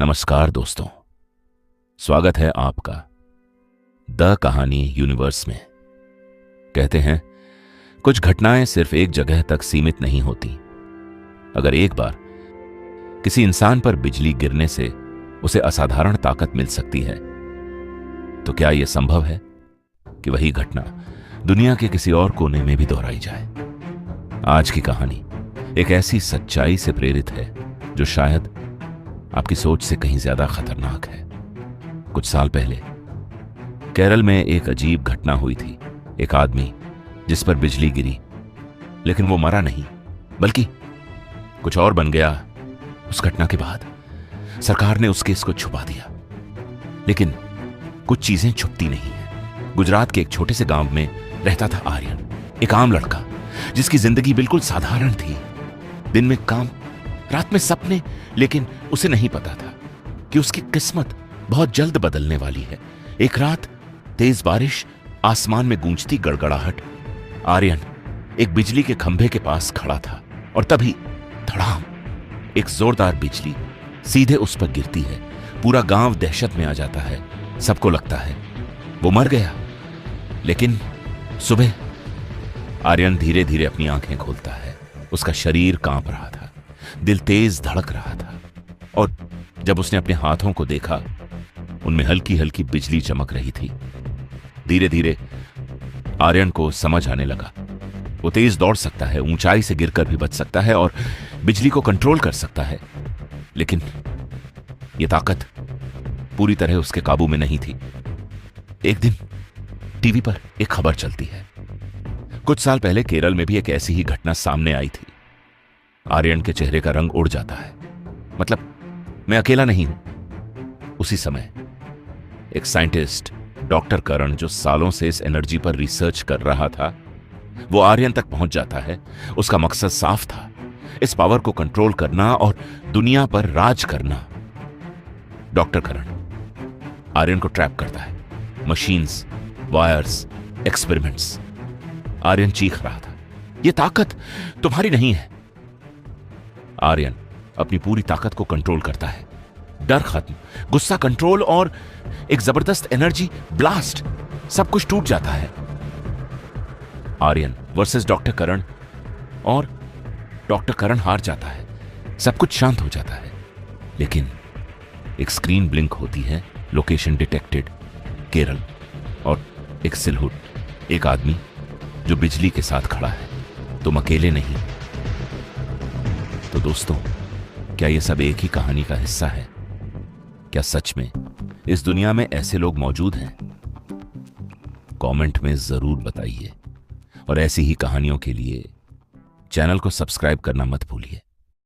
नमस्कार दोस्तों, स्वागत है आपका द कहानी यूनिवर्स में। कहते हैं कुछ घटनाएं सिर्फ एक जगह तक सीमित नहीं होती। अगर एक बार किसी इंसान पर बिजली गिरने से उसे असाधारण ताकत मिल सकती है, तो क्या यह संभव है कि वही घटना दुनिया के किसी और कोने में भी दोहराई जाए? आज की कहानी एक ऐसी सच्चाई से प्रेरित है जो शायद आपकी सोच से कहीं ज्यादा खतरनाक है। कुछ साल पहले केरल में एक अजीब घटना हुई थी। एक आदमी जिस पर बिजली गिरी, लेकिन वो मरा नहीं बल्कि कुछ और बन गया। उस घटना के बाद सरकार ने उस केस को छुपा दिया, लेकिन कुछ चीजें छुपती नहीं है। गुजरात के एक छोटे से गांव में रहता था आर्यन, एक आम लड़का जिसकी जिंदगी बिल्कुल साधारण थी। दिन में काम, रात में सपने, लेकिन उसे नहीं पता था कि उसकी किस्मत बहुत जल्द बदलने वाली है। एक रात तेज बारिश, आसमान में गूंजती गड़गड़ाहट। आर्यन एक बिजली के खंभे के पास खड़ा था और तभी धड़ाम, एक जोरदार बिजली सीधे उस पर गिरती है। पूरा गांव दहशत में आ जाता है। सबको लगता है वो मर गया, लेकिन सुबह आर्यन धीरे धीरे अपनी आंखें खोलता है। उसका शरीर कांप रहा था, दिल तेज धड़क रहा था, और जब उसने अपने हाथों को देखा, उनमें हल्की हल्की बिजली चमक रही थी। धीरे धीरे आर्यन को समझ आने लगा, वो तेज दौड़ सकता है, ऊंचाई से गिरकर भी बच सकता है और बिजली को कंट्रोल कर सकता है, लेकिन यह ताकत पूरी तरह उसके काबू में नहीं थी। एक दिन टीवी पर एक खबर चलती है। कुछ साल पहले केरल में भी एक ऐसी ही घटना सामने आई थी। आर्यन के चेहरे का रंग उड़ जाता है। मतलब मैं अकेला नहीं हूं। उसी समय एक साइंटिस्ट, डॉक्टर करण, जो सालों से इस एनर्जी पर रिसर्च कर रहा था, वो आर्यन तक पहुंच जाता है। उसका मकसद साफ था, इस पावर को कंट्रोल करना और दुनिया पर राज करना। डॉक्टर करण आर्यन को ट्रैप करता है। Machines, wires, experiments. आर्यन चीख रहा था, यह ताकत तुम्हारी नहीं है। आर्यन अपनी पूरी ताकत को कंट्रोल करता है। डर खत्म, गुस्सा कंट्रोल, और एक जबरदस्त एनर्जी ब्लास्ट। सब कुछ टूट जाता है। आर्यन वर्सेस डॉक्टर करण, और डॉक्टर करण हार जाता है। सब कुछ शांत हो जाता है, लेकिन एक स्क्रीन ब्लिंक होती है। लोकेशन डिटेक्टेड, केरल, और एक सिलहुट, एक आदमी जो बिजली के साथ खड़ा है। तुम अकेले नहीं। तो दोस्तों, क्या यह सब एक ही कहानी का हिस्सा है? क्या सच में इस दुनिया में ऐसे लोग मौजूद हैं? कमेंट में जरूर बताइए, और ऐसी ही कहानियों के लिए चैनल को सब्सक्राइब करना मत भूलिए।